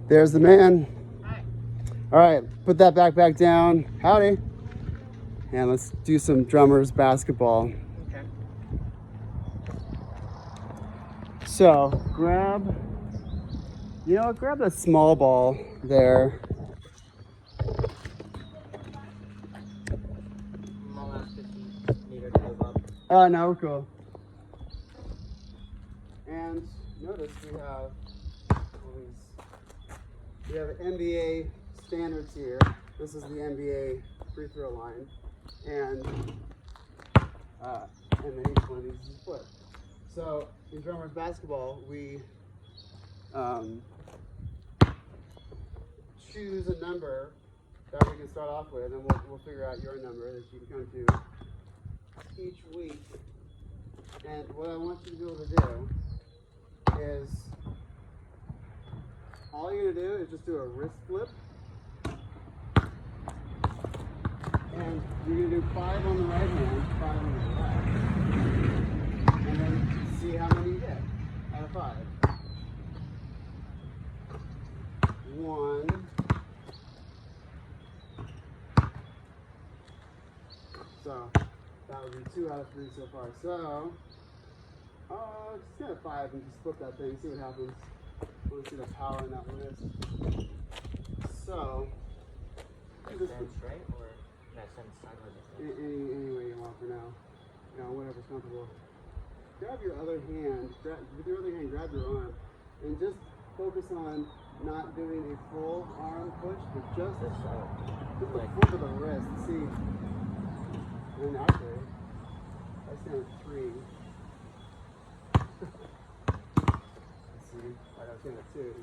There's the man. Hi. All right, put that backpack down. Howdy. And let's do some drummers basketball. Okay. So grab, you know what, grab that small ball there. My last 50 meter to move up. Oh, no, we're cool. And notice we have NBA standards here. This is the NBA free throw line, and then each one of these is a foot. So in drummers basketball, we choose a number that we can start off with, and we'll figure out your number that you can come to each week. And what I want you to be able to do is, all you're going to do is just do a wrist flip. And you're going to do 5 on the right hand, 5 on the left. And then see how many you get out of 5. 1. So that would be 2 out of 3 so far. So, just get a 5 and just flip that thing, see what happens. I want to see the power in that wrist. So, Like stand straight or stand sideways? any way you want for now. You know, whatever's comfortable. Grab your other hand, with your other hand, grab your arm, and just focus on not doing a full arm push, but just the flip of the wrist. See, and actually, I stand at 3. Let's see, I stand at 2.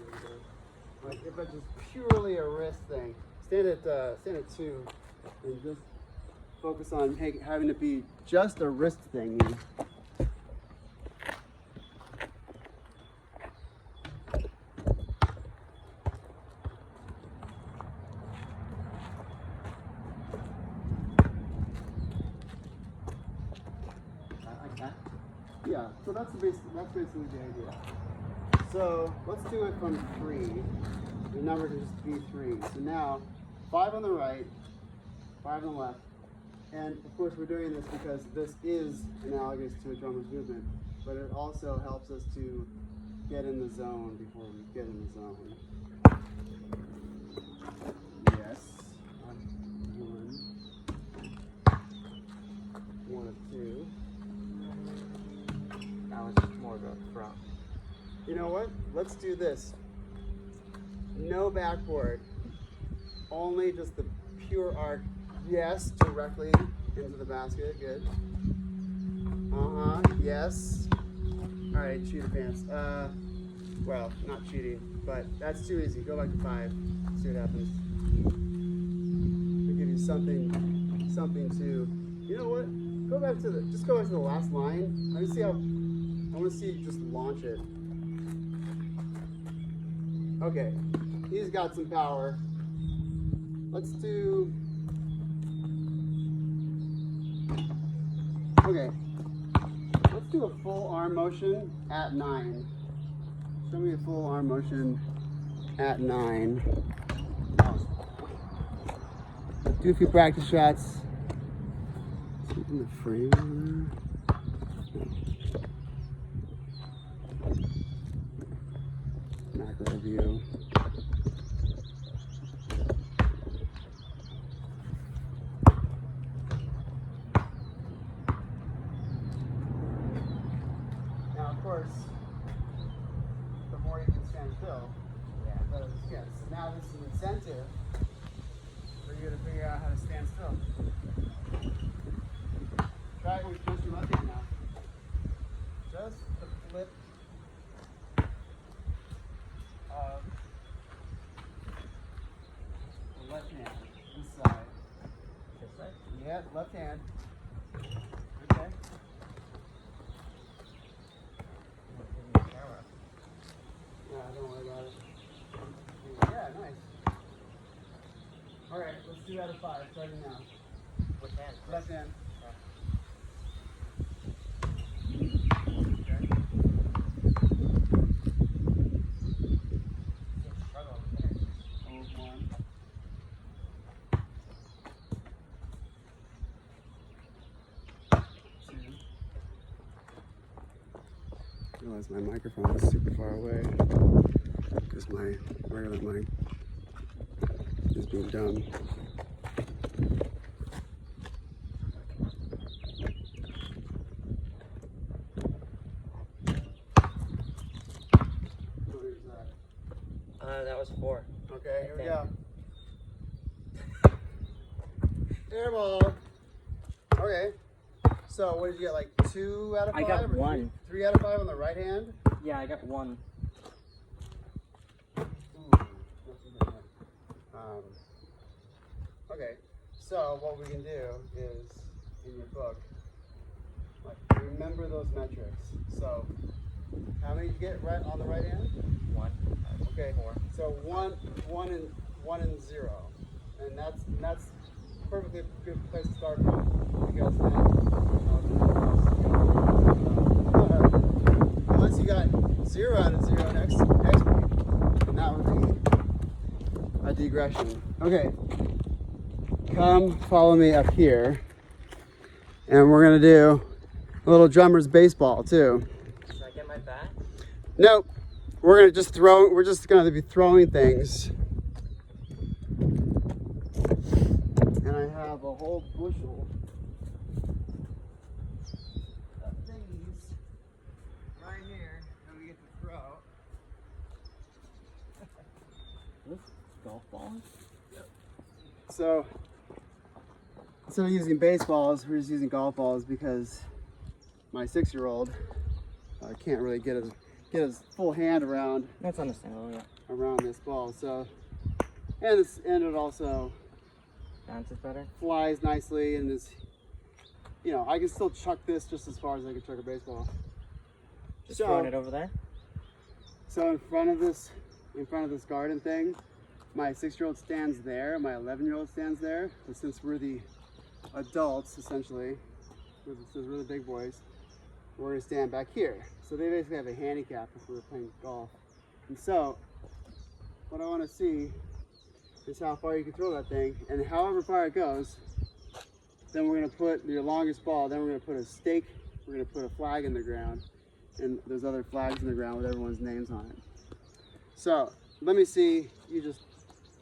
Like if it's just purely a wrist thing, stand at 2, and just focus on having it be just a wrist thing. Yeah, so that's basically the idea. So let's do it from 3. The number can just be 3. So now 5 on the right, 5 on the left. And of course we're doing this because this is analogous to a drummer's movement, but it also helps us to get in the zone before we get in the zone. Yes. 1 of 2. That was just more of a front. You know what? Let's do this. No backboard. Only just the pure arc. Yes, directly into the basket. Good. Yes. All right, cheater pants. Well, not cheating, but that's too easy. Go back to 5. See what happens. I'll give you something to. You know what? Go back to the last line. I want to see you just launch it. Okay, he's got some power. Let's do. Okay, let's do a full arm motion at 9. Show me a full arm motion at 9. Do a few practice shots. In the frame. Macro view. Now, of course, the more you can stand still, the better this gets. So now this is an incentive for you to figure out how to stand still. Try it with just your left hand now. Just the flip of the left hand, this side. This side? Yeah, left hand. Okay. Yeah, don't worry about it. Yeah, nice. All right, let's do that at 5, starting now. Which hand? Left hand. My microphone is super far away because my regular mic is being dumb. That was 4. Okay, here we Okay. go. Air ball. Okay. So what did you get? Like 2 out of 5? I got or 1. 3 out of 5 on the right hand? Yeah, I got 1. Okay. So what we can do is in your book, like, remember those metrics. So how many did you get right on the right hand? 1. Okay. 4. So one and 0, and that's perfectly good place to start from, because then unless you got 0 out of 0 next week, then that would be a digression. Okay, come follow me up here, and we're gonna do a little drummer's baseball too. Should I get my bat? Nope. We're just gonna be throwing things. And I have a whole bushel of things right here that we get to throw. This golf ball? So instead of using baseballs, we're just using golf balls because my 6-year-old can't really get his full hand around That's understandable, yeah. this ball. So and it also Bounces better? flies nicely, and is, you know, I can still chuck this just as far as I can chuck a baseball. Just So- throwing it over there? So in front of this garden thing, my 6-year-old stands there, my 11-year-old stands there. But since we're the adults, essentially, since we're the big boys, we're gonna stand back here. So they basically have a handicap if we were playing golf. And so, what I wanna see is how far you can throw that thing, and however far it goes, then we're gonna put your longest ball, then we're gonna put a stake, we're gonna put a flag in the ground, and there's other flags in the ground with everyone's names on it. So, let me see, you just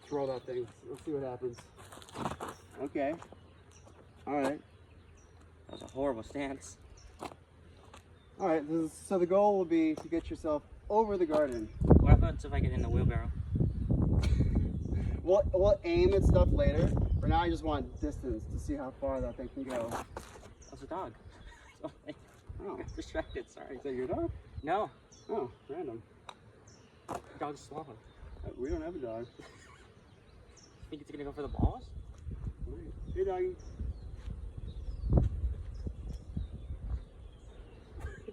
throw that thing. Let's see what happens. Okay. All right. That was a horrible stance. All right, so the goal will be to get yourself over the garden. What about if I get in the wheelbarrow? We'll aim at stuff later. For now, I just want distance to see how far that thing can go. That's a dog. Oh, I'm distracted, sorry. is that your dog? No, Oh, random. dog's swallowed. We don't have a dog. Think it's gonna go for the balls? Hey, doggy.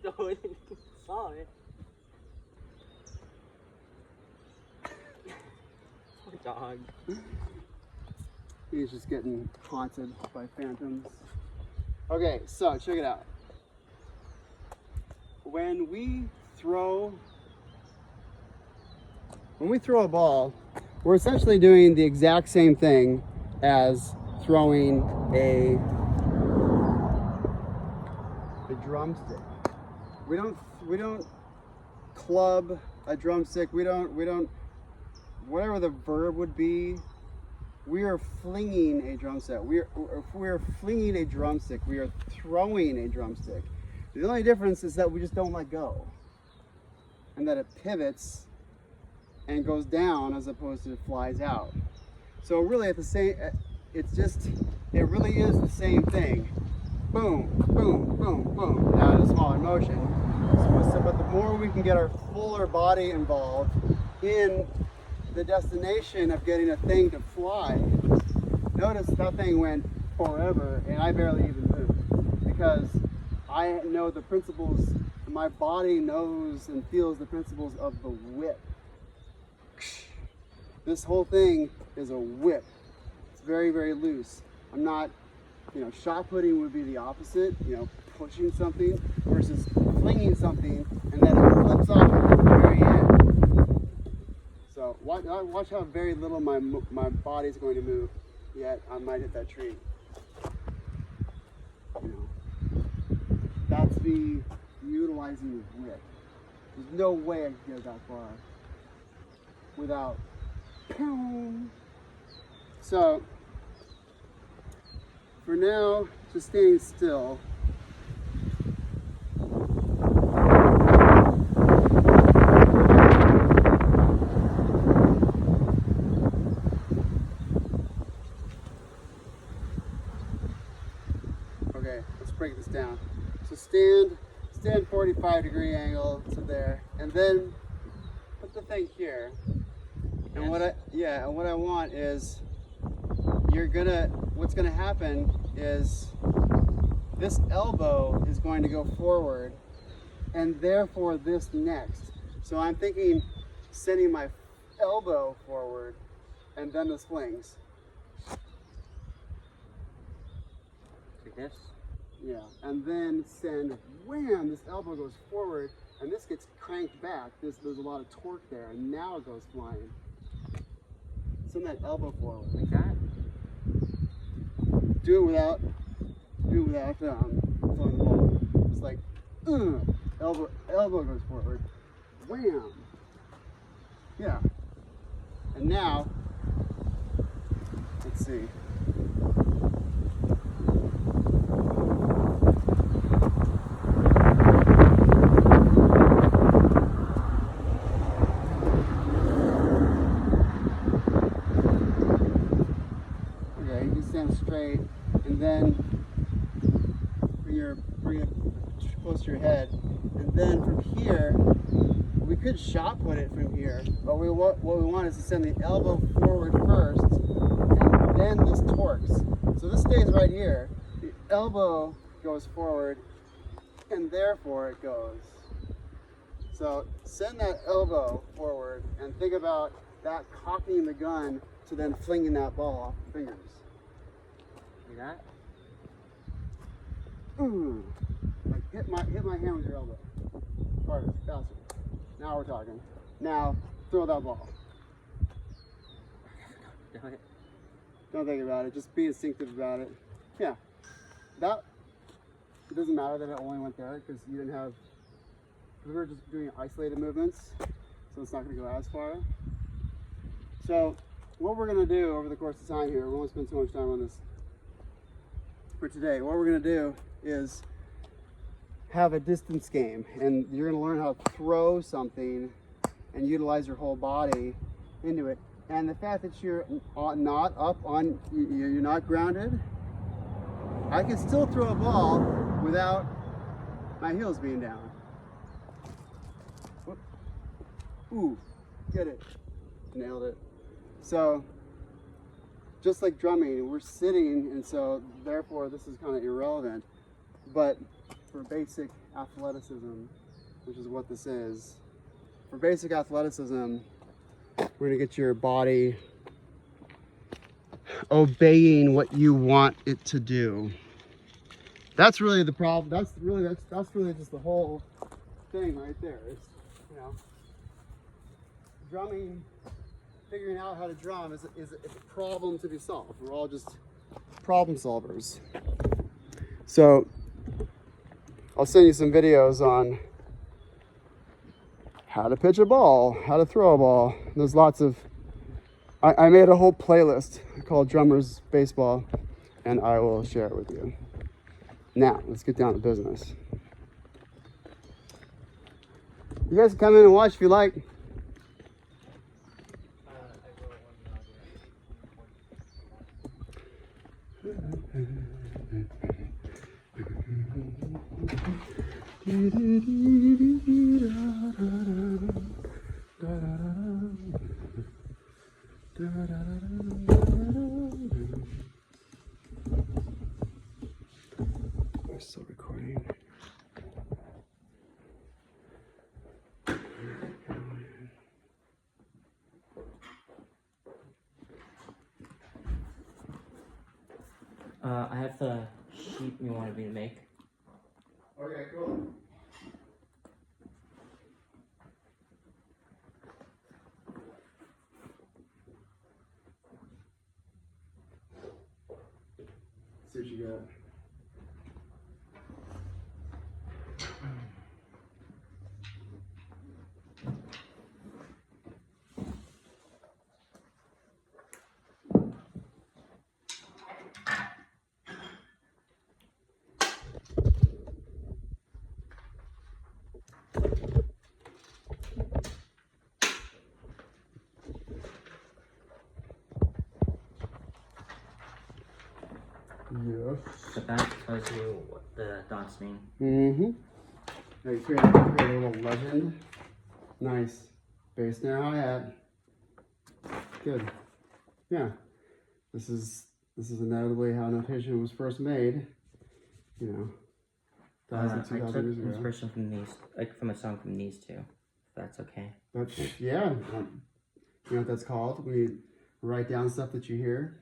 No, it didn't saw it. Poor dog. He's just getting haunted by phantoms. Okay, so check it out. When we throw a ball, we're essentially doing the exact same thing as throwing a drumstick. We don't club a drumstick. We don't whatever the verb would be. We are flinging a drumstick. We are flinging a drumstick. We are throwing a drumstick. The only difference is that we just don't let go, and that it pivots and goes down as opposed to it flies out. So really, it really is the same thing. Boom, boom, boom, boom. Now in a smaller motion. But the more we can get our fuller body involved in the destination of getting a thing to fly. Notice that thing went forever and I barely even moved because I know the principles, my body knows and feels the principles of the whip. This whole thing is a whip. It's very, very loose. I'm not, shot putting would be the opposite, pushing something versus flinging something and then it flips off at the very end. So watch how very little my body's going to move, yet I might hit that tree. That's the utilizing the whip. There's no way I can go that far without. So, for now, just staying still. Okay, let's break this down. So stand 45-degree angle to there, and then put the thing here. And what I want is what's gonna happen is this elbow is going to go forward, and therefore this next. So I'm thinking sending my elbow forward, and then the swings. Like this? Yeah, and then send, wham, this elbow goes forward, and this gets cranked back. There's a lot of torque there, and now it goes flying. Send that elbow forward. Like that? Do it without throwing the ball. Just like, elbow goes forward, wham. Yeah. And now, let's see. Okay, you can stand straight, and then bring it close to your head, and then from here, we could shot put it from here, but what we want is to send the elbow forward first, and then this torques. So this stays right here. The elbow goes forward, and therefore it goes. So send that elbow forward, and think about that cocking the gun to then flinging that ball off the fingers. Like that? Like hit my hand with your elbow. Harder, faster. Now we're talking. Now throw that ball. Do it. Don't think about it. Just be instinctive about it. Yeah. That, it doesn't matter that it only went there because you didn't have. We were just doing isolated movements, so it's not going to go as far. So what we're going to do over the course of time here, we won't spend too much time on this for today. What we're going to do is have a distance game, and you're going to learn how to throw something and utilize your whole body into it. And the fact that you're not up on, you're not grounded, I can still throw a ball without my heels being down. Whoop. Ooh, get it. Nailed it. So, just like drumming, we're sitting, and so therefore this is kind of irrelevant. But for basic athleticism, which is what this is, for basic athleticism, we're gonna get your body obeying what you want it to do. That's really the problem. That's really just the whole thing right there. It's, you know, drumming, figuring out how to drum is a problem to be solved. We're all just problem solvers. So I'll send you some videos on how to pitch a ball, how to throw a ball. There's lots of, I made a whole playlist called Drummers Baseball, and I will share it with you. Now, let's get down to business. You guys can come in and watch if you like. We're still recording. I have the sheet you wanted me to make. Okay, cool. See what you got. Yes. So that tells you what the dots mean. Mm-hmm. Now you create a little legend. Nice. Bass, snare, hi-hat. Good. Yeah. This is undoubtedly how notation was first made. You know, 1,000, I 2,000 took years ago. inspiration from these, like from a song from these two. If that's okay. But yeah, you know what that's called? When you write down stuff that you hear.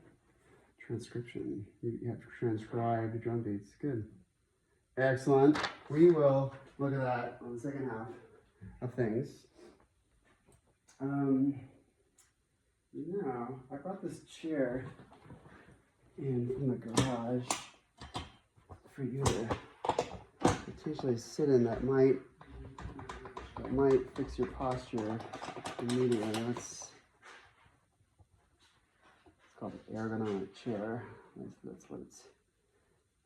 Transcription. You have to transcribe the drum beats. Good. Excellent. We will look at that on the second half of things. Now, I brought this chair in from the garage for you to potentially sit in that might fix your posture immediately. It's called an ergonomic chair. That's what it's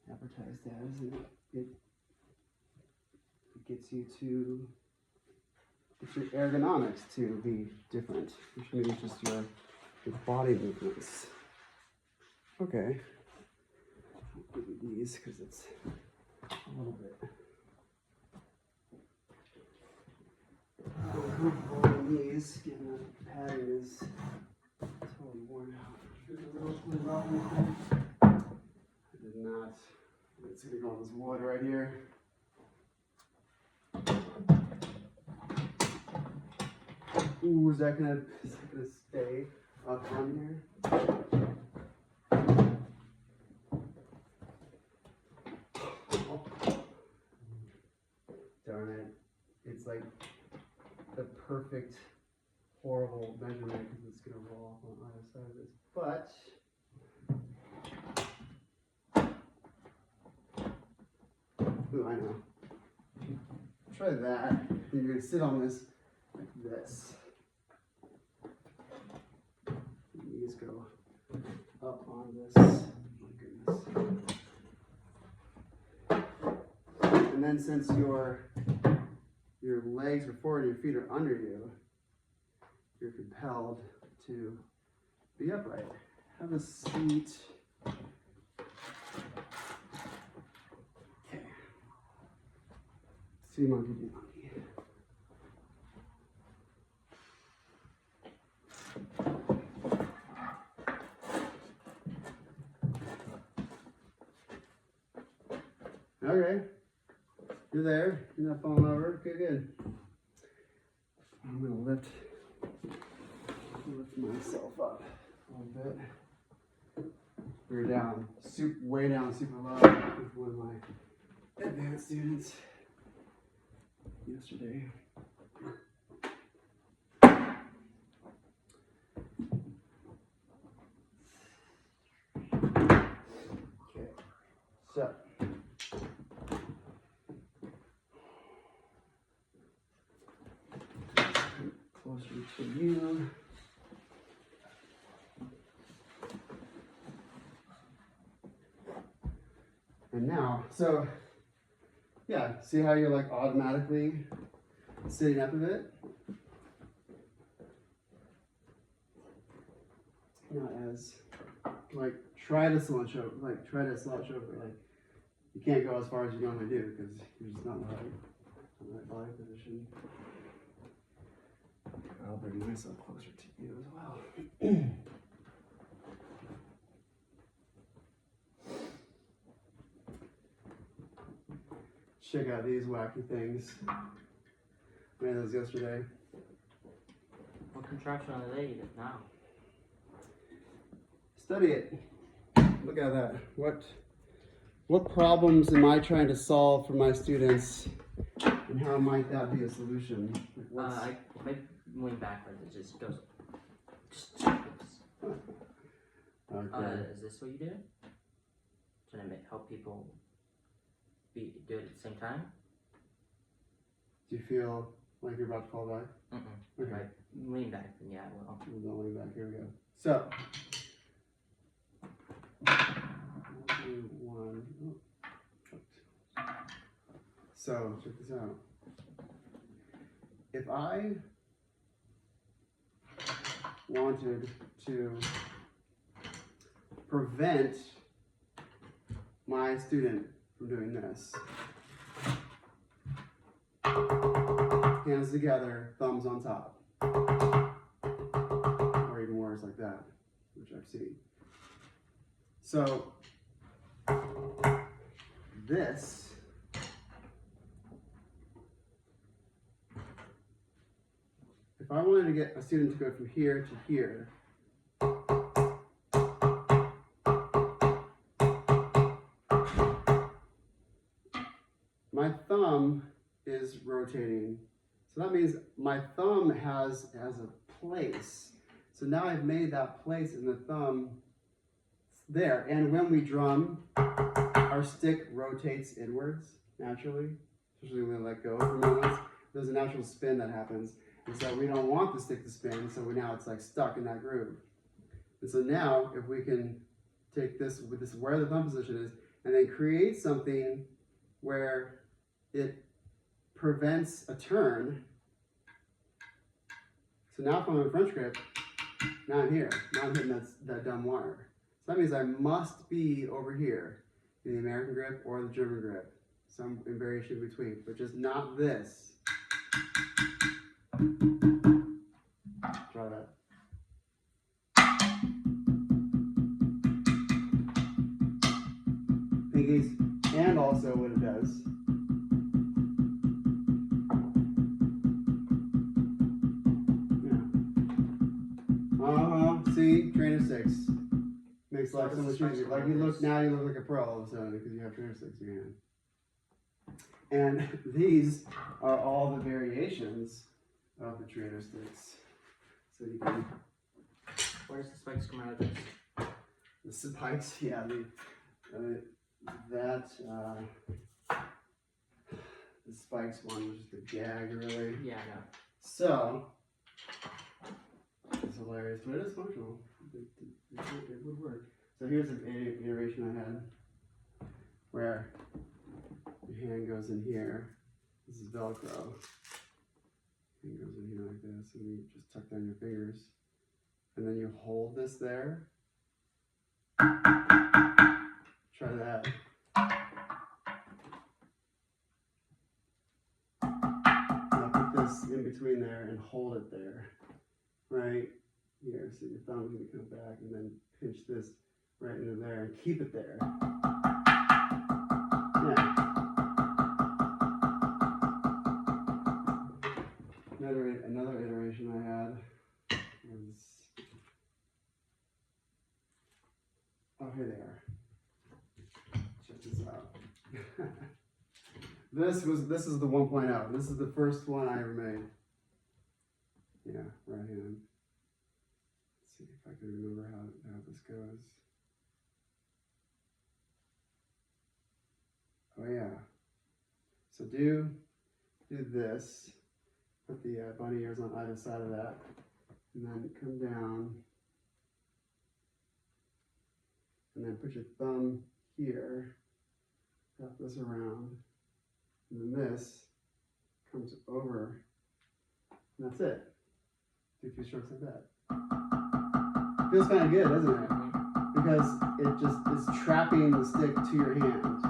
advertised as. And it gets you to get your ergonomics to be different, which means just your body movements. Okay. I'll give you these because it's a little bit uncomfortable in these, given that the pattern is totally worn out. Here's a little thing. I did not. It's gonna go on this wood right here. Ooh, is that gonna stay up on here? Darn it. It's like the perfect, horrible measurement because it's gonna roll off on either side of this. But ooh, I know. Try that. And you're gonna sit on this like this. Knees go up on this. Oh my goodness. And then since your legs are forward and your feet are under you, you're compelled to be upright. Have a seat. Okay. See monkey do monkey. Okay, you're there. You're not falling over. Okay, good. I'm gonna lift myself up a little bit. We were down, way down, super low with one of my advanced students yesterday. Okay, so. Closer to you. And now, so yeah, see how you're like automatically sitting up a bit? Not as, like, try to slouch over, like you can't go as far as you normally do because you're just not in the right body position. I'll bring myself closer to you as well. Check out these wacky things. I made those yesterday. What contraption are they now? Study it. Look at that. What problems am I trying to solve for my students, and how might that be a solution? I might lean backwards. It just goes. Okay. Is this what you do? Trying to help people do it at the same time? Do you feel like you're about to fall back? Okay. If I lean back, then yeah, I will. We'll don't lean back. Here we go. So. 1. Oh. So check this out. If I wanted to prevent my student from doing this. Hands together, thumbs on top. Or even worse like that, which I've seen. So, this if I wanted to get a student to go from here to here, my thumb is rotating. So that means my thumb has a place. So now I've made that place in the thumb there. And when we drum, our stick rotates inwards naturally, especially when we let go for moments. There's a natural spin that happens. And so we don't want the stick to spin, so now it's like stuck in that groove. And so now if we can take this with this where the thumb position is and then create something where it prevents a turn. So now if I'm in French grip, now I'm here. Now I'm hitting that dumb wire. So that means I must be over here in the American grip or the German grip. Some variation in between, but just not this. Try that. Pinkies, and also what it does. Yeah. See, trainer sticks makes life so much easier. Like you look like a pro all of a sudden because you have trainer sticks in your hand. And these are all the variations of the trainer sticks. So you can. Where does the spikes come out of this? The spikes, yeah. The spikes one was just a gag, really. Yeah, I know. So it's hilarious, but it is functional. It would work. So here's an iteration I had where your hand goes in here. This is Velcro. Hand goes in here like this, and you just tuck down your fingers. And then you hold this there. Try that. Now put this in between there and hold it there. Right here. So your thumb is going to come back and then pinch this right into there and keep it there. Yeah. Another iteration I had was, oh, here they are. Check this out. This is the 1.0. This is the first one I ever made. Yeah, right hand. Let's see if I can remember how this goes. Oh yeah. So do this. Put the bunny ears on either side of that, and then come down, and then put your thumb here, wrap this around, and then this comes over, and that's it. Do a few strokes like that. Feels kind of good, doesn't it? Because it just is trapping the stick to your hand.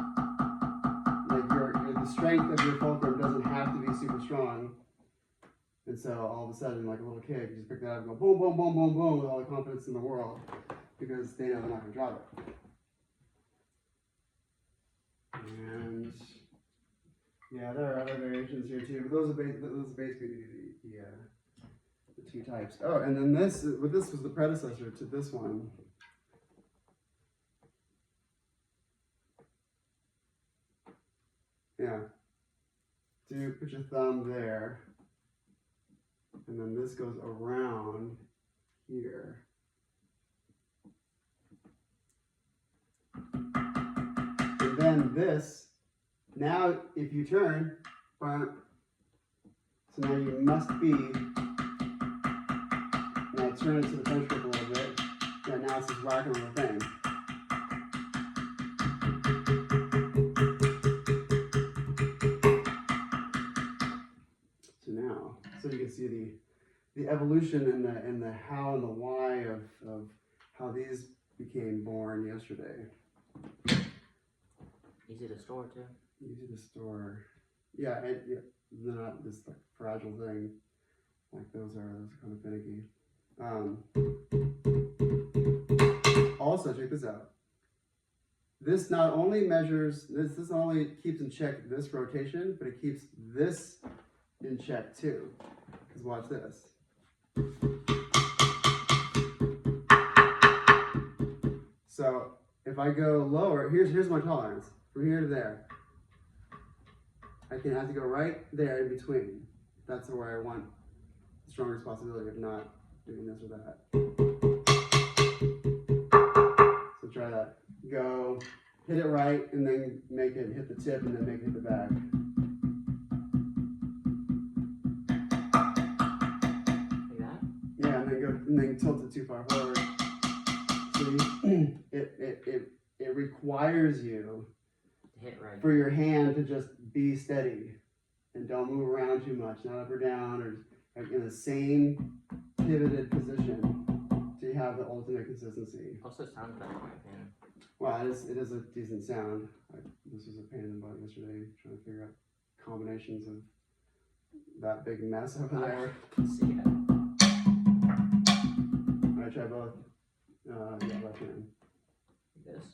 Like the strength of your fulcrum doesn't have to be super strong. And so all of a sudden, like a little kid, you just pick that up and go boom, boom, boom, boom, boom with all the confidence in the world because they know they're not going to drop it. And yeah, there are other variations here too, but those are basically the two types. Oh, and then this was the predecessor to this one. Yeah. Put your thumb there. And then this goes around here. And then this, now if you turn, so now you must be, now turn it to the French grip a little bit. Yeah, now it's just whacking on the thing. So you can see the evolution and the how and the why of how these became born yesterday. Easy to store too. Easy to store. Yeah, they're not this like fragile thing. Like those are kind of finicky. Also, check this out. This not only measures, this not only keeps in check this rotation, but it keeps this in check too. Because watch this. So if I go lower, here's my tolerance. From here to there. I can have to go right there in between. That's where I want the strongest possibility of not doing this or that. So try that. Go, hit it right, and then make it hit the tip, and then make it hit the back. Like that? Yeah, and then go, and then tilt it too far forward. See, it requires you Hit right. for your hand to just be steady and don't move around too much, not up or down, or like in the same pivoted position to have the ultimate consistency. Also sounds better in my opinion. Well, it is a decent sound. This was a pain in the butt yesterday trying to figure out combinations of that big mess over there. See it. I try both. Yeah, left hand. Like this.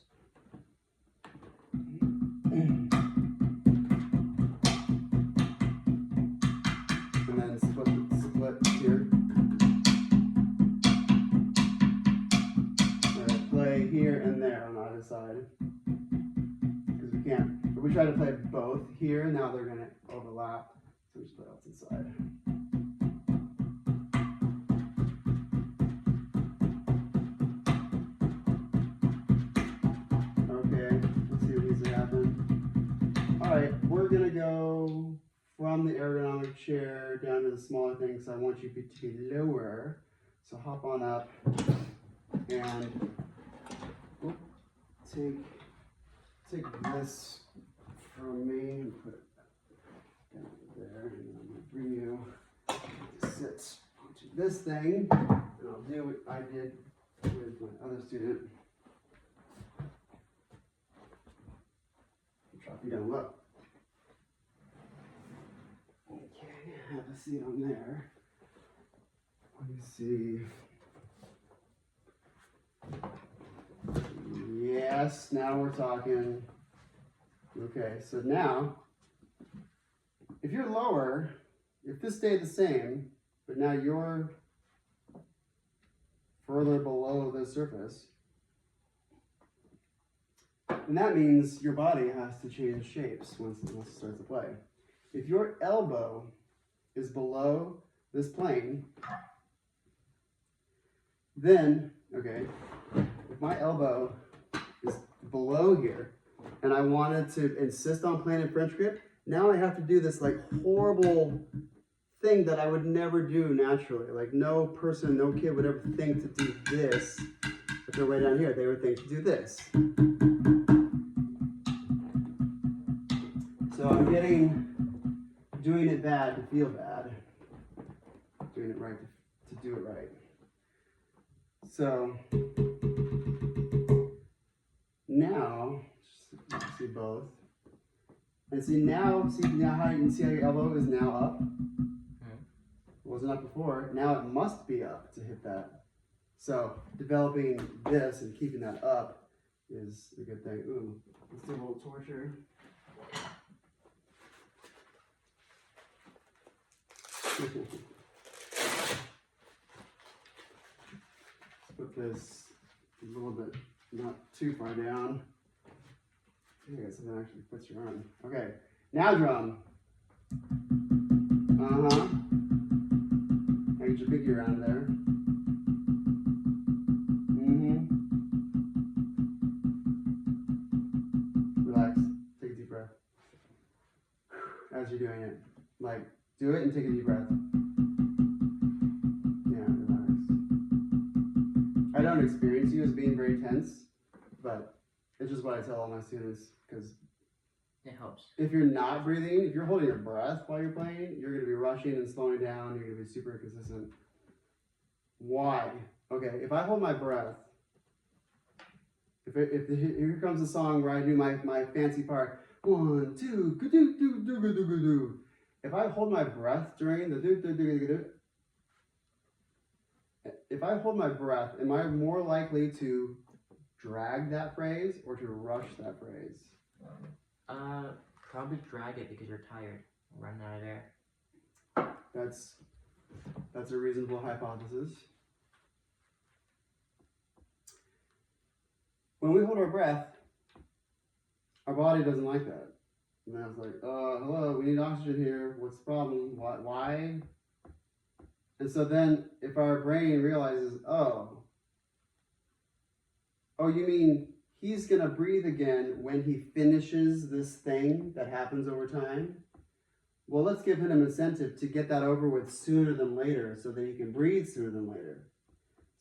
And then split here. Play here and there on either side. Because we can't. If we try to play both here, now they're going to overlap. So we just play opposite side. Okay, let's see what needs to happen. Alright, we're going to go from the ergonomic chair down to the smaller thing, so I want you to be lower. So hop on up and take this from me and put it down there, and I'm going to bring you to sit onto this thing, and I'll do what I did with my other student. Drop you down low. Okay, have a seat on there. Let me see. Yes, now we're talking. Okay, so now, if you're lower, if this stayed the same, but now you're further below the surface, then that means your body has to change shapes once it starts to play. If your elbow is below this plane, then, okay, if my elbow is below here, and I wanted to insist on playing in French grip, now I have to do this like horrible thing that I would never do naturally. Like no person, no kid would ever think to do this. If they're way down here, they would think to do this. So I'm doing it bad to feel bad. Doing it right to do it right. So now, see both. And see now how you can see how your elbow is now up? It wasn't up before. Now it must be up to hit that. So developing this and keeping that up is a good thing. Ooh, let's do a little torture. Let's put this a little bit not too far down. Yeah, so that actually puts your arm. Okay, now drum. Uh-huh. Now get your pinky around there. Relax. Take a deep breath. As you're doing it. Like, do it and take a deep breath. Yeah, relax. I don't experience you as being very tense, but it's just what I tell all my students, because it helps. If you're not breathing, if you're holding your breath while you're playing, you're going to be rushing and slowing down. You're going to be super inconsistent. Why? Okay, if I hold my breath Here comes the song where I do my fancy part. 1, 2, do do do do do do do. If I hold my breath during the do do do do do, if I hold my breath, am I more likely to drag that phrase or to rush that phrase? Probably drag it because you're tired, running out of air. That's a reasonable hypothesis. When we hold our breath, our body doesn't like that. And I was like, hello, we need oxygen here. What's the problem? Why? And so then if our brain realizes, oh, you mean he's going to breathe again when he finishes this thing that happens over time? Well, let's give him an incentive to get that over with sooner than later so that he can breathe sooner than later.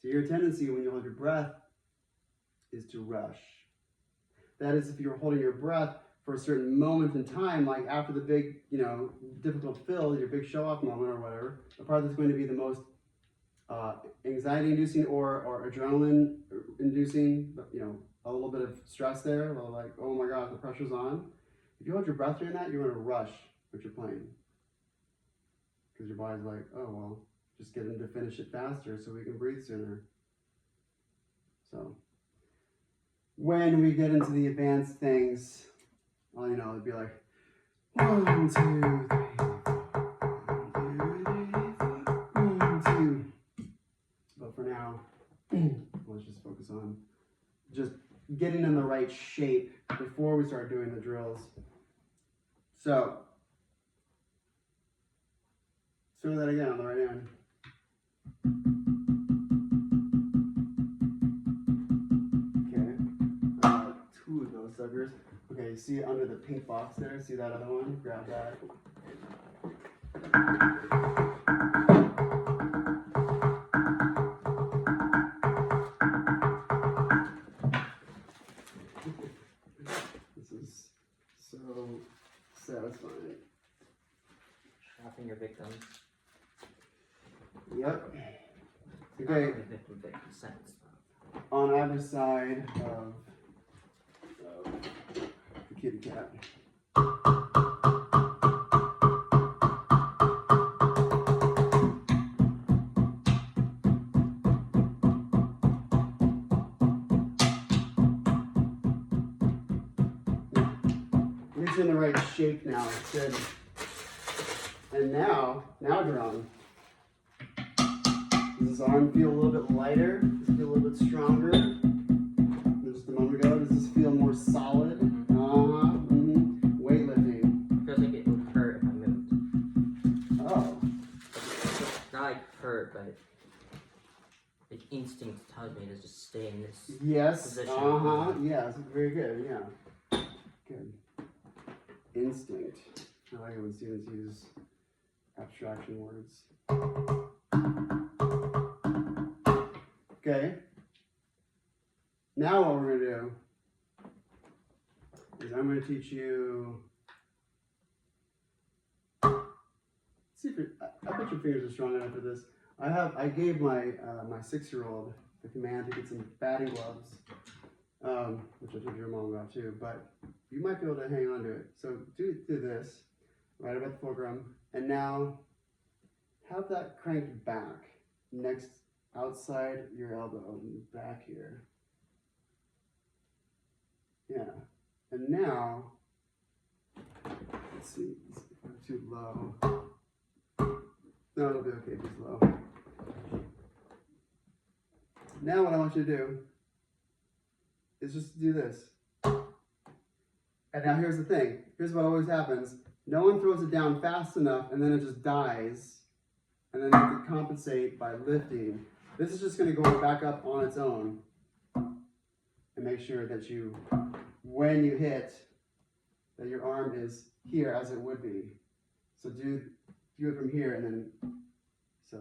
So your tendency when you hold your breath is to rush. That is, if you're holding your breath for a certain moment in time, like after the big, difficult fill, your big show-off moment or whatever, the part that's going to be the most anxiety-inducing or adrenaline-inducing, a little bit of stress there, like, oh my God, the pressure's on. If you hold your breath during that, you're going to rush what you're playing. Because your body's like, oh, well, just get him to finish it faster so we can breathe sooner. So when we get into the advanced things, it'd be like 1, 2, 3, 1, 2. But for now, let's just focus on just getting in the right shape before we start doing the drills. So, let's do that again on the right hand. Okay, 2 of those suckers. Okay, you see under the pink box there? See that other one? Grab that. This is so satisfying. Trapping your victims. Yep. Okay. Victim sense. On either side of the kitty cat. It's in the right shape now. It's good. And now drum. Does this arm feel a little bit lighter? Does it feel a little bit stronger? Just a moment ago, does this feel more solid? Weightlifting. Feels like it would hurt if I moved. Oh. Not like hurt, but like instinct tells me to just stay in this position. Yes, very good, yeah. Good. Instinct. I like it when students use abstraction words. Okay. Now what we're going to do is I'm going to teach you. See if I bet your fingers are strong enough for this. I gave my 6-year-old the command to get some batting gloves, which I told your mom about too. But you might be able to hang on to it. So do this right about the fulcrum, and now have that cranked back next. Outside your elbow and back here. Yeah. And now, let's see, if I'm too low. No, it'll be okay if it's low. Now what I want you to do is just do this. And now here's the thing. Here's what always happens. No one throws it down fast enough and then it just dies. And then you have to compensate by lifting. This is just going to go back up on its own and make sure that when you hit, that your arm is here as it would be. So do it from here and then, so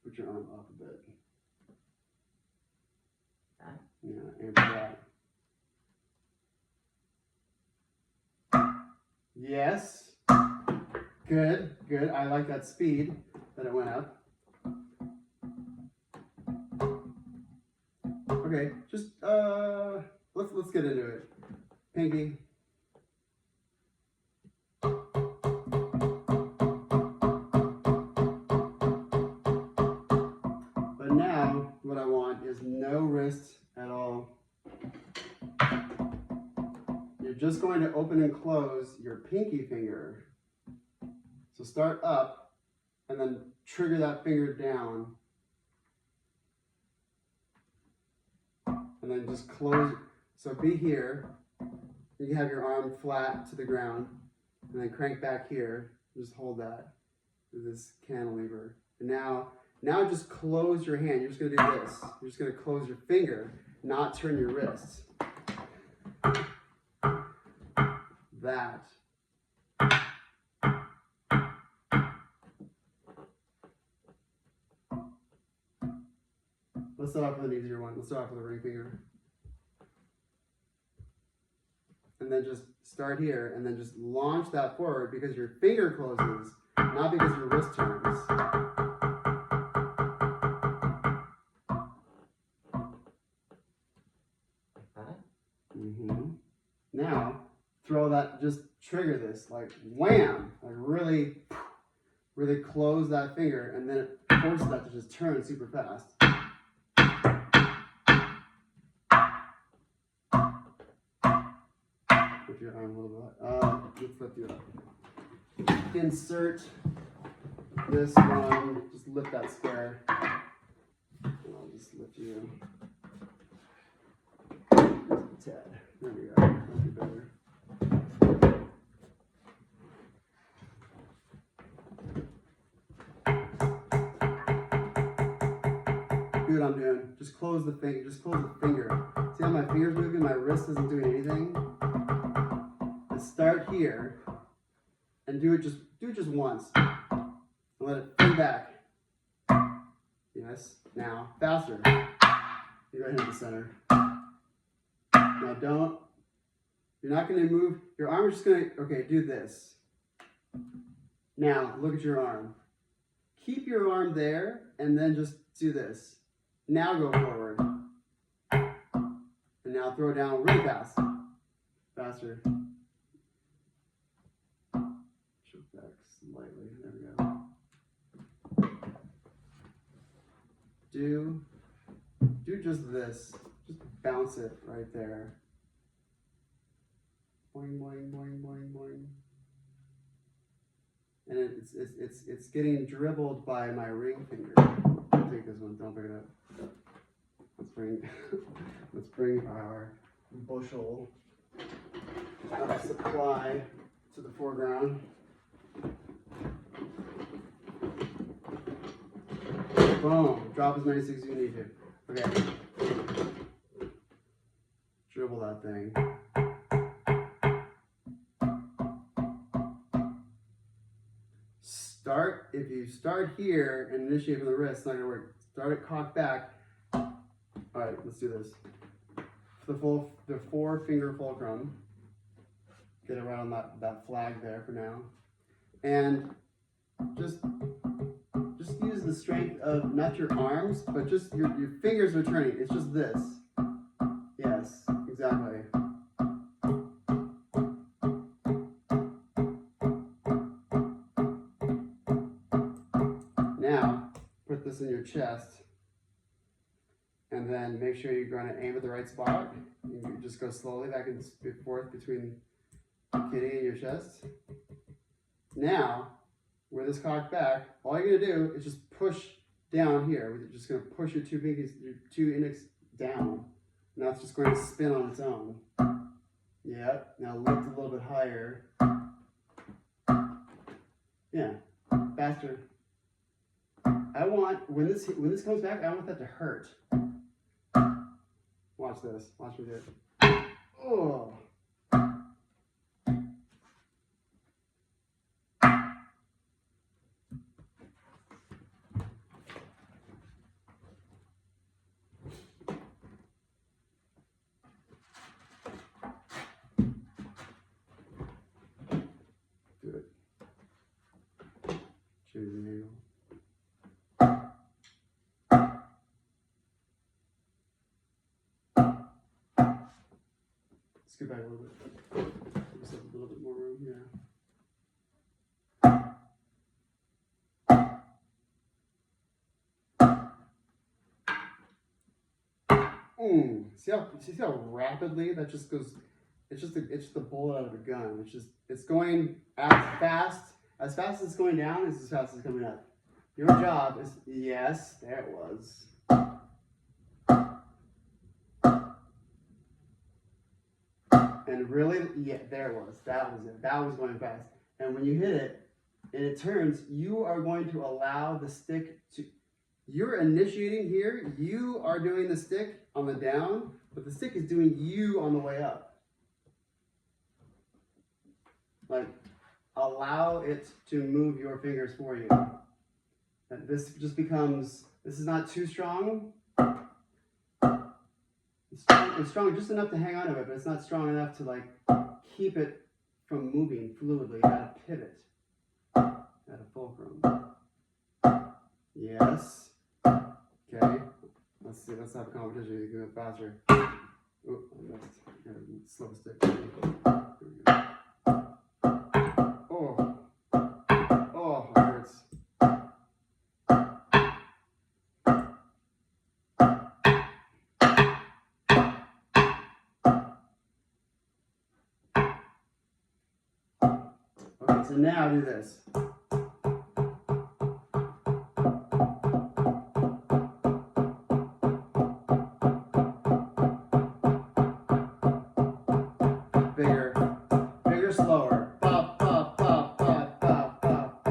put your arm up a bit. Yeah, and that. Yes. Good. I like that speed that it went up. Okay, just let's let's get into it. Pinky. But now what I want is no wrist at all. You're just going to open and close your pinky finger. So start up and then trigger that finger down. And then just close. So be here. You have your arm flat to the ground. And then crank back here. Just hold that with this cantilever. And now just close your hand. You're just going to do this. You're just going to close your finger, not turn your wrist. That. Let's start off with an easier one. Let's start off with a ring finger. And then just start here and then just launch that forward because your finger closes, not because your wrist turns. Now, throw that, just trigger this, like wham, like really, really close that finger and then it forces that to just turn super fast. Lift your arm a little bit. Let's lift you up. Insert this one, just lift that square. And I'll just lift you. Ted. There we go. That'll be better. Do what I'm doing. Just close the finger. Just close the finger. See how my finger's moving? My wrist isn't doing anything. Let's start here and do it just once. And let it come back. Yes. Now faster. You're right in the center. Now you're not going to move, your arm is just going to, okay, do this. Now, look at your arm. Keep your arm there, and then just do this. Now go forward. And now throw down really fast. Faster. Choke back slightly, there we go. Do just this. Just bounce it right there. Boing, boing, boing, boing, boing. And it's getting dribbled by my ring finger. I'll take this one, don't pick it up. Let's bring our bushel of supply to the foreground. Boom. Drop as many sticks as you need to. Okay. Dribble that thing. If you start here and initiate from the wrist, it's not going to work. Start it cocked back. All right, let's do this. The 4-finger fulcrum. Get it right on that flag there for now. And just use the strength of not your arms, but just your fingers are turning. It's just this. Yes, exactly. Now, put this in your chest, and then make sure you're going to aim at the right spot. You just go slowly back and forth between the kitty and your chest. Now, with this cocked back, all you're going to do is just push down here. You're just going to push your your two index down. Now it's just going to spin on its own. Yep. Now lift a little bit higher. Yeah. Faster. I want, when this comes back, I want that to hurt. Watch this. Watch me do it. Oh. Do it. Choose an angle. scoot back a little bit. Give yourself a little bit more room, yeah. See how rapidly that just goes. It's just the bullet out of a gun. It's going as fast as it's going down as fast as it's coming up. Your job is, yes, there it was. And really, yeah, there it was. That was it. That was going fast. And when you hit it and it turns, you are going to allow the stick to. You're initiating here. You are doing the stick on the down, but the stick is doing you on the way up. Like, allow it to move your fingers for you. And this just becomes, this is not too strong. It's strong just enough to hang on to it, but it's not strong enough to like keep it from moving fluidly. You gotta pivot at a fulcrum. Yes. Okay. Let's see. Let's have a competition. You can go faster. Oh, I missed. Gotta slow the stick. There we go. Oh. Oh, it hurts. Okay, so now do this. Bigger, slower. Pop, pop, pop, pop, pop, pop,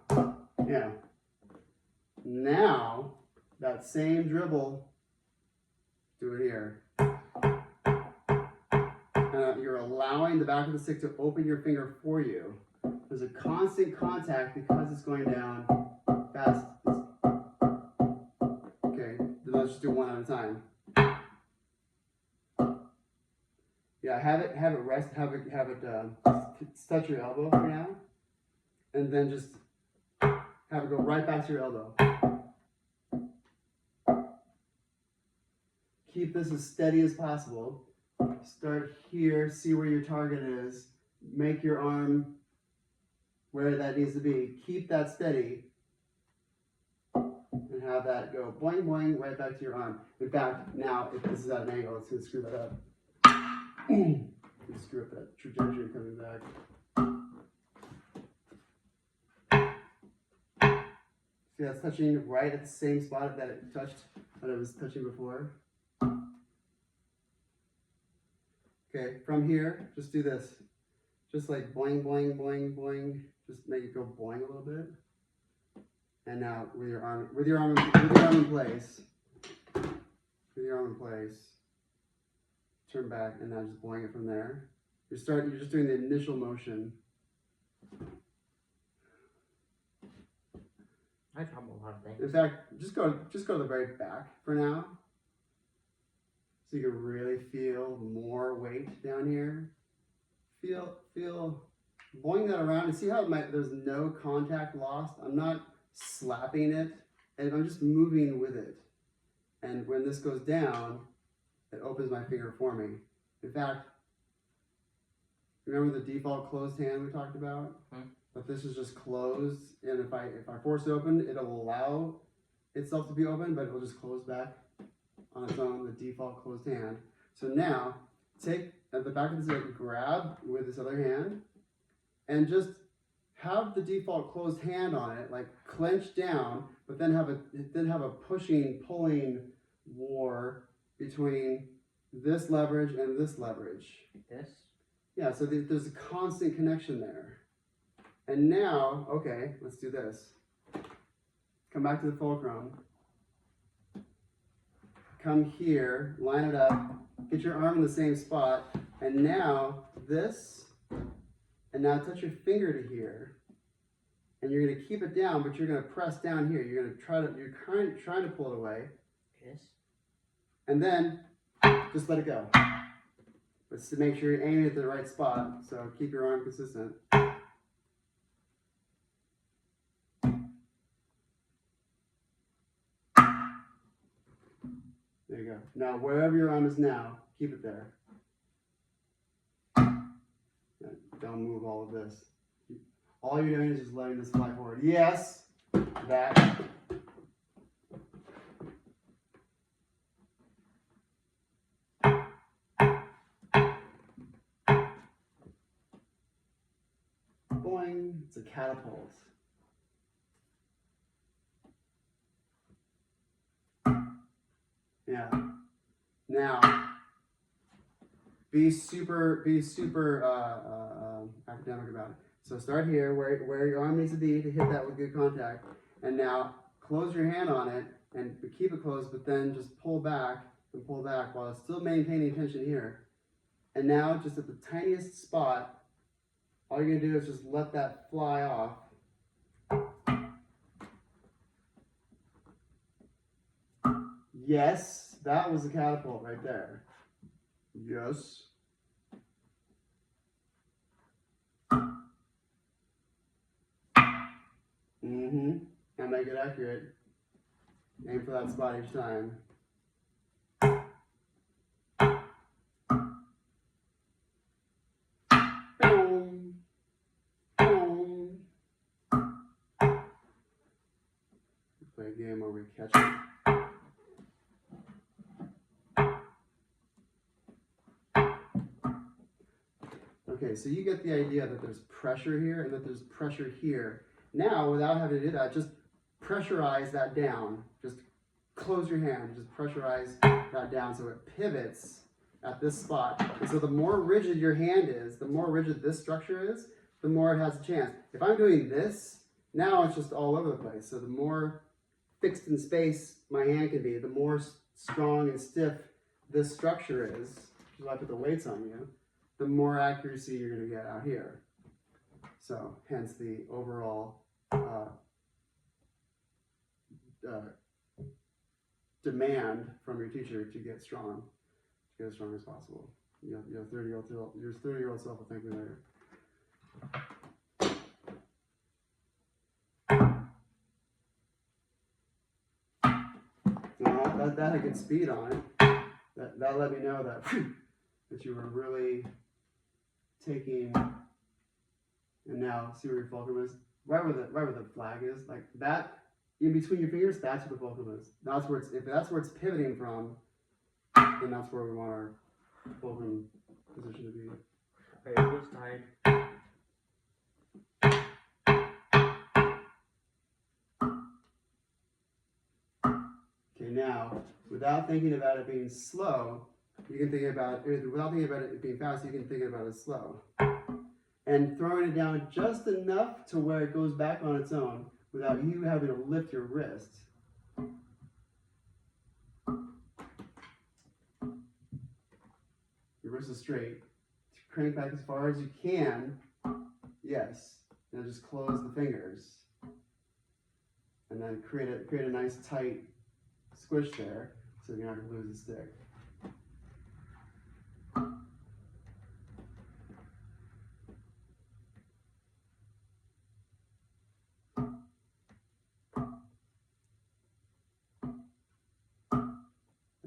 pop. Yeah. Now, that same dribble, do it here. You're allowing the back of the stick to open your finger for you. There's a constant contact because it's going down fast. Okay, then let's just do one at a time. Yeah, have it rest, have it touch your elbow for now, and then just have it go right back to your elbow. Keep this as steady as possible. Start here, see where your target is, make your arm where that needs to be. Keep that steady, and have that go boing boing right back to your arm. In fact, now if this is at an angle, it's going to screw that up. Screw up that trajectory coming back. See, that's touching right at the same spot that it was touching before. Okay, from here, just do this. Just like boing, boing, boing, boing. Just make it go boing a little bit. And now with your arm in place. With your arm in place. Turn back and now just boing it from there. You're just doing the initial motion. I trouble a lot of things. In fact, just go to the very back for now. So you can really feel more weight down here. Feel boing that around and see how there's no contact lost. I'm not slapping it, and I'm just moving with it. And when this goes down, it opens my finger for me. In fact, remember the default closed hand we talked about? But this is just closed, and if I force it open, it'll allow itself to be open, but it'll just close back on its own, the default closed hand. So now, take at the back of the stick, grab with this other hand, and just have the default closed hand on it, like clench down, but then have a pushing, pulling war between this leverage and this leverage. This? Yeah, so there's a constant connection there. And now, okay, let's do this. Come back to the fulcrum. Come here, line it up, get your arm in the same spot, and now this, and now touch your finger to here. And you're gonna keep it down, but you're gonna press down here. You're trying to pull it away. This? And then just let it go. But to make sure you're aiming at the right spot, so keep your arm consistent. There you go. Now, wherever your arm is now, keep it there. Don't move all of this. All you're doing is just letting this fly forward. Yes, that. Boing, it's a catapult. Yeah. Now, be super academic about it. So start here, where your arm needs to be to hit that with good contact. And now close your hand on it and keep it closed, but then just pull back and pull back while it's still maintaining tension here. And now, just at the tiniest spot, all you're gonna do is just let that fly off. Yes, that was a catapult right there. Yes. And make it accurate. Aim for that spot each time. Boom. Boom. Play a game where we catch it. Okay, so you get the idea that there's pressure here and that there's pressure here. Now, without having to do that, just pressurize that down. Just close your hand, just pressurize that down so it pivots at this spot. And so the more rigid your hand is, the more rigid this structure is, the more it has a chance. If I'm doing this, now it's just all over the place. So the more fixed in space my hand can be, the more strong and stiff this structure is, which is why I put the weights on you, the more accuracy you're going to get out here. So hence the overall demand from your teacher to get strong, to get as strong as possible. Your 30-year-old self will thank me later. That had good speed on it. That let me know that that you were really taking. And now see where your fulcrum is, right where the flag is, like that in between your fingers. That's where the fulcrum is. That's where it's, if that's where it's pivoting from, then that's where we want our fulcrum position to be. Alright, who's tired? Okay, now without thinking about it being slow, you can think about it. Without thinking about it being fast, you can think about it slow. And throwing it down just enough to where it goes back on its own without you having to lift your wrist. Your wrist is straight. Crank back as far as you can. Yes. Now just close the fingers. And then create a nice tight squish there so you're not going to lose the stick.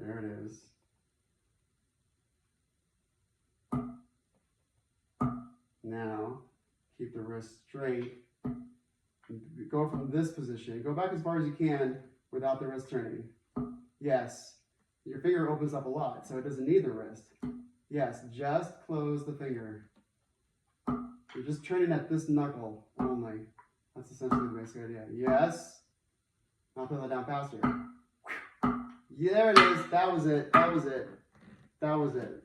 There it is. Now, keep the wrist straight. Go from this position. Go back as far as you can without the wrist turning. Yes. Your finger opens up a lot, so it doesn't need the wrist. Yes, just close the finger. You're just turning at this knuckle only. That's essentially the basic idea. Yes. Now throw that down faster. Yeah, there it is. That was it. That was it. That was it.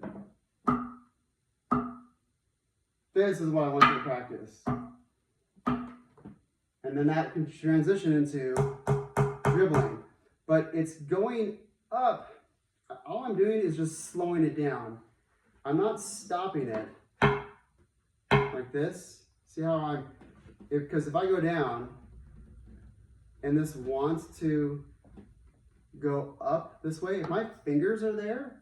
This is what I want you to practice. And then that can transition into dribbling. But it's going up. All I'm doing is just slowing it down. I'm not stopping it like this. See how I'm, because if I go down and this wants to go up this way, if my fingers are there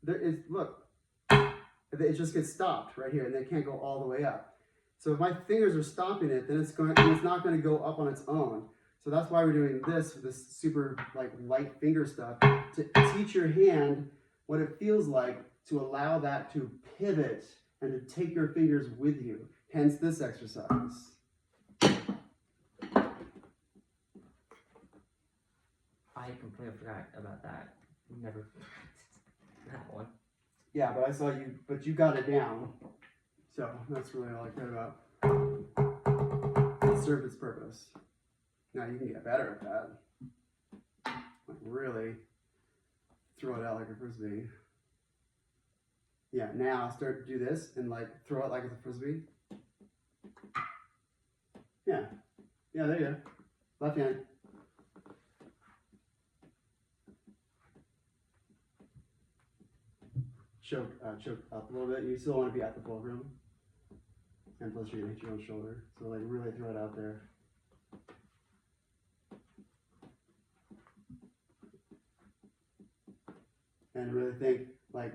is, look, it just gets stopped right here and they can't go all the way up. So if my fingers are stopping it, then it's not going to go up on its own. So that's why we're doing this super like light finger stuff to teach your hand what it feels like to allow that to pivot and to take your fingers with you. Hence this exercise. I completely forgot about that. Never that one. Yeah, but I saw you, but you got it down. So that's really all I care about. It served its purpose. Now you can get better at that. Like really throw it out like a frisbee. Yeah, now start to do this and like throw it like it's a frisbee. Yeah. Yeah, there you go. Left hand. Choke up a little bit. You still want to be at the fulcrum. And plus you're gonna hit your own shoulder. So like really throw it out there. And really think like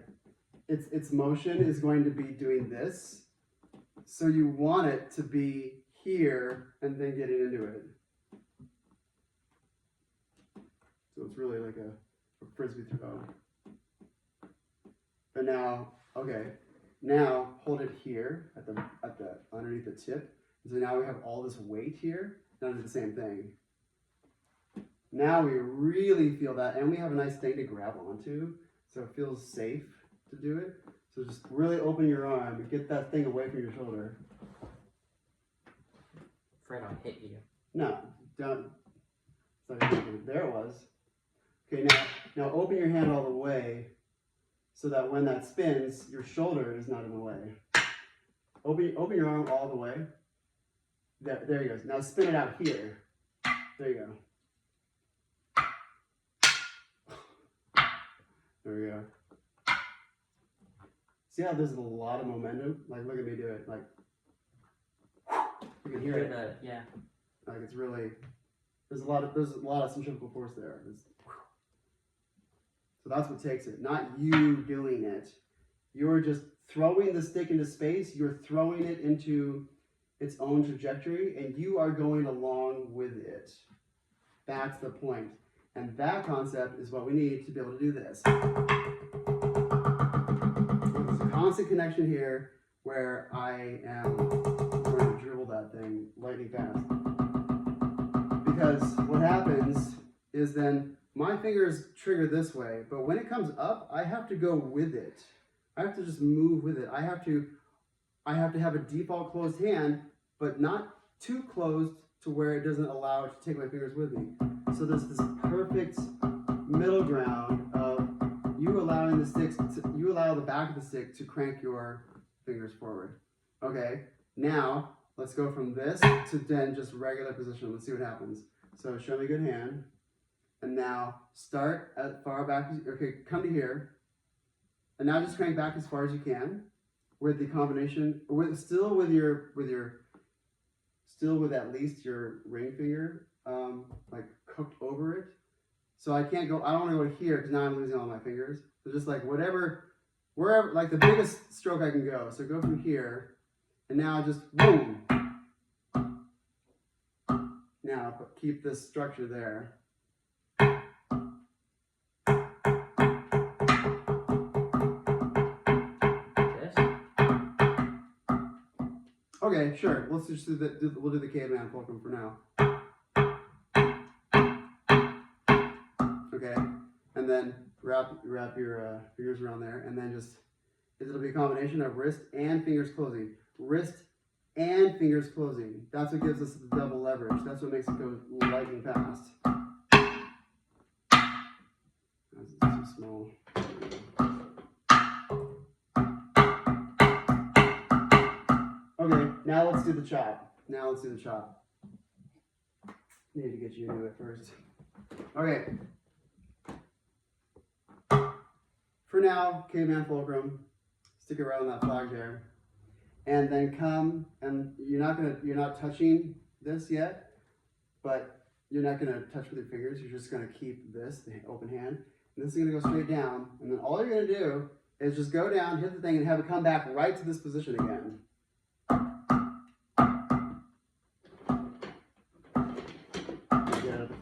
its motion is going to be doing this. So you want it to be here and then getting into it. So it's really like a frisbee throw. But now, okay, now hold it here at the underneath the tip. So now we have all this weight here. Now do the same thing. Now we really feel that, and we have a nice thing to grab onto, so it feels safe to do it. So just really open your arm and get that thing away from your shoulder. Afraid I'll hit you. No, don't. There it was. Okay, now open your hand all the way so that when that spins, your shoulder is not in the way. Open your arm all the way. There you go. Now spin it out here. There you go. There we go. See how there's a lot of momentum? Like, look at me do it. Like, you can hear it. Yeah. Like it's really, there's a lot of centrifugal force there. So that's what takes it. Not you doing it. You're just throwing the stick into space. You're throwing it into its own trajectory, and you are going along with it. That's the point. And that concept is what we need to be able to do this. There's a constant connection here where I am going to dribble that thing lightning fast. Because what happens is then my fingers trigger this way, but when it comes up, I have to go with it. I have to just move with it. I have to have a default closed hand, but not too closed to where it doesn't allow it to take my fingers with me. So there's this perfect middle ground of you allowing you allow the back of the stick to crank your fingers forward. Okay, now let's go from this to then just regular position. Let's see what happens. So show me a good hand. And now start as far back as, okay, come to here. And now just crank back as far as you can with the combination, still with at least your ring finger, like cooked over it. So I don't want to go here because now I'm losing all my fingers. So just like wherever, like the biggest stroke I can go. So go from here, and now just boom. Now keep this structure there. Okay, sure. Let's just we'll do the caveman fulcrum for now. Okay, and then wrap your fingers around there, and then it'll be a combination of wrist and fingers closing. Wrist and fingers closing. That's what gives us the double leverage. That's what makes it go lightning fast. That's too small. Okay, now let's do the chop. Need to get you into it first. Okay. For now, caveman fulcrum. Stick it right on that flag there. And then come, and you're not touching this yet, but you're not gonna touch with your fingers. You're just gonna keep this, the open hand. And this is gonna go straight down. And then all you're gonna do is just go down, hit the thing, and have it come back right to this position again.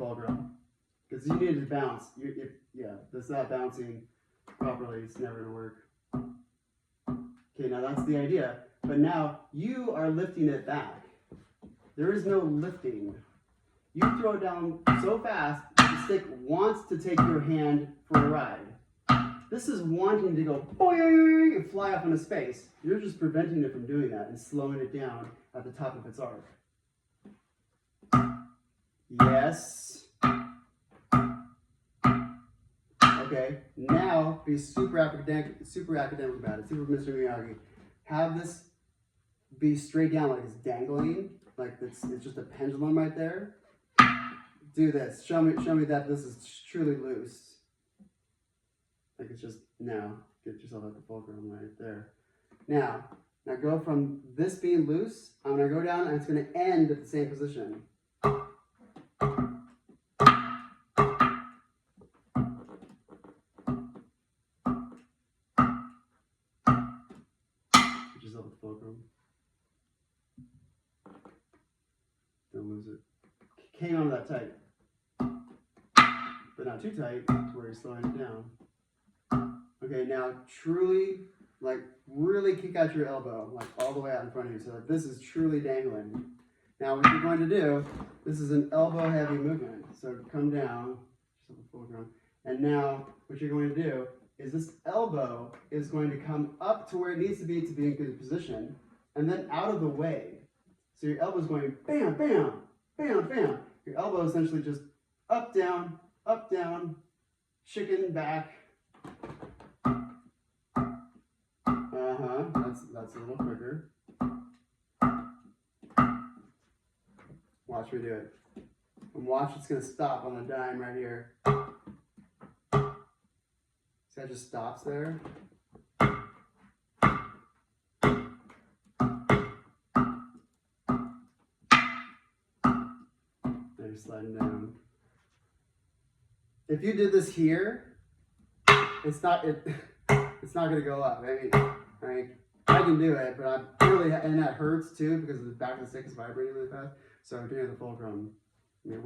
fulcrum. Because you need it to bounce. Yeah, if it's not bouncing properly, it's never going to work. Okay, now that's the idea. But now you are lifting it back. There is no lifting. You throw it down so fast, the stick wants to take your hand for a ride. This is wanting to go boing and fly off into space. You're just preventing it from doing that and slowing it down at the top of its arc. Yes. Okay, now be super academic about it. Super Mr. Miyagi. Have this be straight down like it's dangling, like it's just a pendulum right there. Do this. Show me that this is truly loose. Like it's just now. Get yourself at the fulcrum right there. Now go from this being loose. I'm gonna go down and it's gonna end at the same position. Get yourself at the fulcrum. Don't lose it. Hang on to that tight. But not too tight to where you're slowing it down. Okay, now truly, like really kick out your elbow, like all the way out in front of you, so that this is truly dangling. Now what you're going to do, this is an elbow heavy movement. So come down, and now what you're going to do is this elbow is going to come up to where it needs to be in good position, and then out of the way. So your elbow is going bam, bam, bam, bam. Your elbow essentially just up, down, chicken back. That's a little quicker. Watch me do it. And watch it's gonna stop on a dime right here. See how it just stops there? You're sliding down. If you did this here, it's not gonna go up. I mean, I can do it, but I'm really, and that hurts too because the back of the stick is vibrating really fast. So I'm doing the fulcrum. I mean,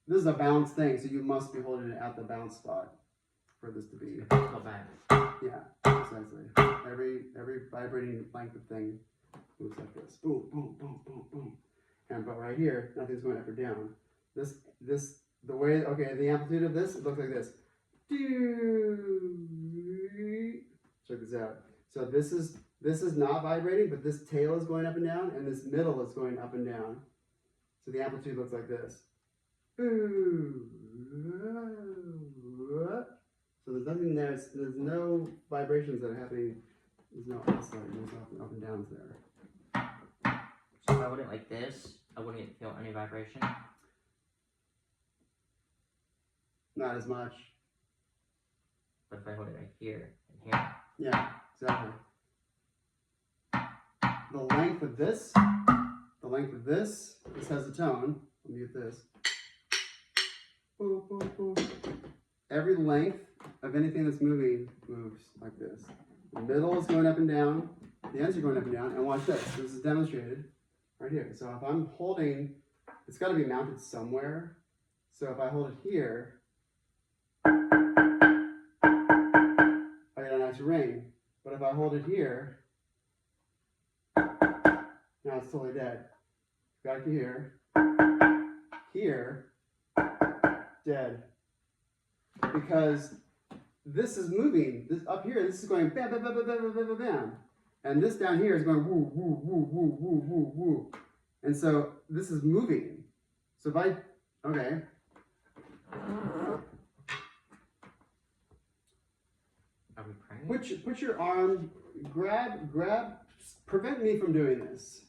this is a bounce thing, so you must be holding it at the bounce spot for this to be. Go back. Yeah, precisely. Every vibrating length of thing moves like this. Boom, boom, boom, boom, boom. But right here, nothing's going up or down. The way, okay, the amplitude of this, it looks like this. Check this out. So this is not vibrating, but this tail is going up and down, and this middle is going up and down. So the amplitude looks like this. So there's nothing there. There's no vibrations that are happening. There's no oscillating. There's nothing up and downs there. So if I hold it like this, I wouldn't feel any vibration? Not as much. But if I hold it right here and here. Yeah, exactly. The length of this has a tone. Let me get this. Boop, boop, boop. Every length of anything that's moving moves like this. The middle is going up and down. The ends are going up and down. And watch this. This is demonstrated right here. So if I'm holding, it's got to be mounted somewhere. So if I hold it here, I get a nice ring. But if I hold it here, now it's totally dead. Back to here, dead. Because this is moving. This up here, this is going bam, bam, bam, bam, bam, bam, bam, bam. And this down here is going woo, woo, woo, woo, woo, woo, woo. And so this is moving. So if I, okay. Are we praying? Put your arm, grab, prevent me from doing this.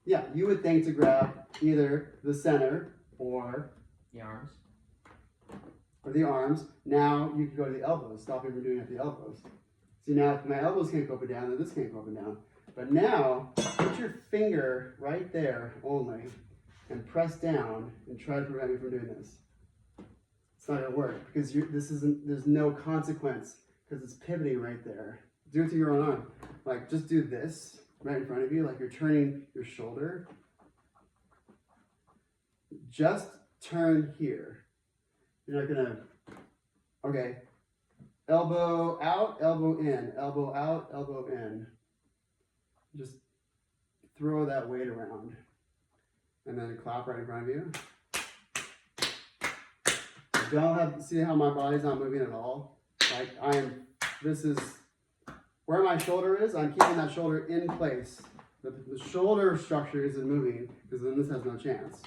Yeah, you would think to grab either the center or the arms. Now you can go to the elbows. Stop me from doing it at the elbows. See, now if my elbows can't go up and down, then this can't go up and down. But now, put your finger right there only and press down and try to prevent me from doing this. It's not gonna work because there's no consequence because it's pivoting right there. Do it to your own arm. Like just do this right in front of you, like you're turning your shoulder. Just turn here. You're not gonna, okay. Elbow out, elbow in, elbow out, elbow in. Just throw that weight around. And then clap right in front of you. Don't have to see how my body's not moving at all. Like this is where my shoulder is. I'm keeping that shoulder in place. The shoulder structure isn't moving because then this has no chance.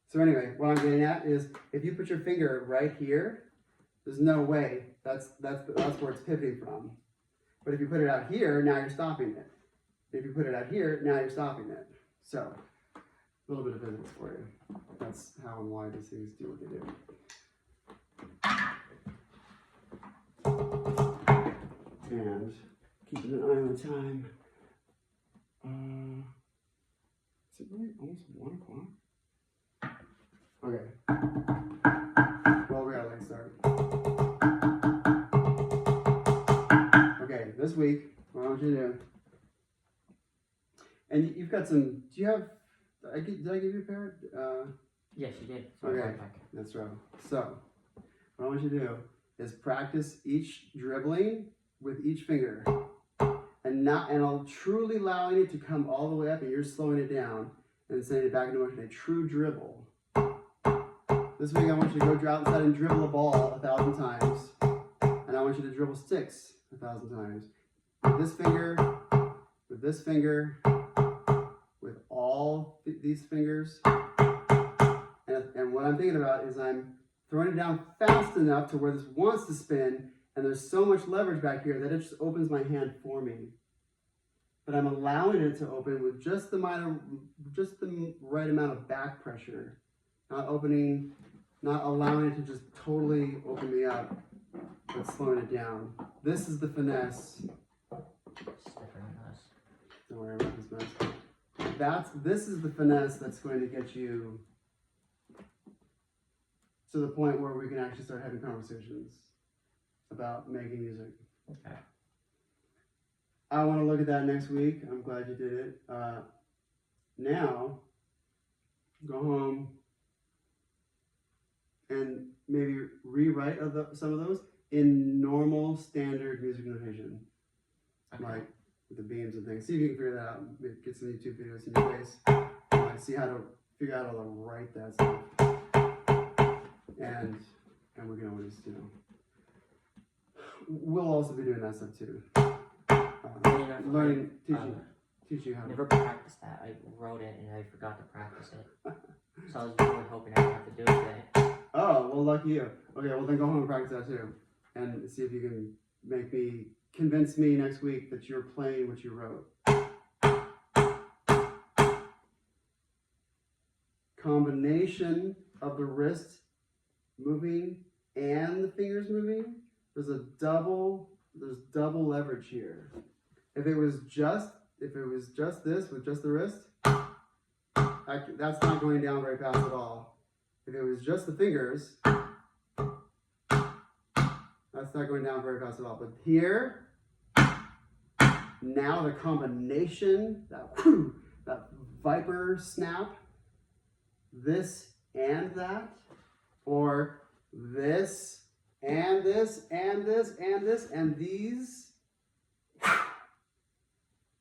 So anyway, what I'm getting at is if you put your finger right here, there's no way that's where it's pivoting from. But if you put it out here, now you're stopping it. If you put it out here, now you're stopping it. So a little bit of physics for you. That's how and why these things do what they do. And keeping an eye on the time. Is it really almost 1 o'clock? Okay. Well, we got a late start. Okay, this week, what I want you to do, and you've got some, do you have, did I give you a pair? Yes, you did. Okay, that's right. So, what I want you to do is practice each dribbling with each finger. And I'll truly allowing it to come all the way up and you're slowing it down and sending it back into motion, a true dribble. This week I want you to go outside and dribble a ball 1,000 times. And I want you to dribble sticks 1,000 times. With this finger, with all these fingers. And what I'm thinking about is I'm throwing it down fast enough to where this wants to spin, and there's so much leverage back here that it just opens my hand for me. But I'm allowing it to open with just the right amount of back pressure. Not allowing it to just totally open me up, but slowing it down. This is the finesse. Don't worry about this mess. This is the finesse that's going to get you to the point where we can actually start having conversations about making music. Okay. I want to look at that next week. I'm glad you did it. Now, go home and maybe rewrite some of those in normal standard music notation. Okay. Like with the beams and things. See if you can figure that out. Maybe get some YouTube videos in your face. See how to figure out how to write that stuff. And we can always, we'll also be doing that stuff too. Learning, teach you how to. Never practiced that. I wrote it and I forgot to practice it. So I was really hoping I would have to do it today. Oh, well, lucky you. Okay, well then go home and practice that too. And see if you can convince me next week that you're playing what you wrote. Combination of the wrist moving and the fingers moving. There's double leverage here. If it was just this with just the wrist, that's not going down very fast at all. If it was just the fingers, that's not going down very fast at all. But here, now the combination, that viper snap, this and that, or this and this and this and this and these,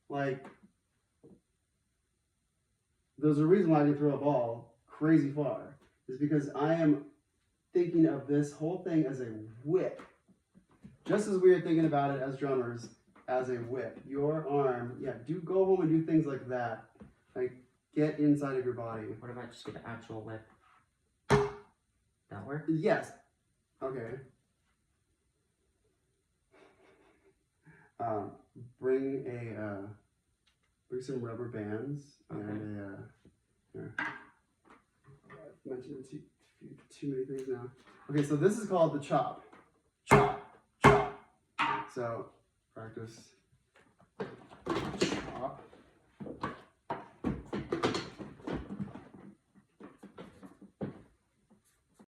like, there's a reason why I can throw a ball crazy far. Is because I am thinking of this whole thing as a whip. Just as we are thinking about it as drummers, as a whip. Your arm, go home and do things like that. Like, get inside of your body. What if I just get an actual whip? That work? Yes. Okay. Bring some rubber bands and here. I've mentioned too many things now. Okay, so this is called the chop. Chop, chop. So practice chop.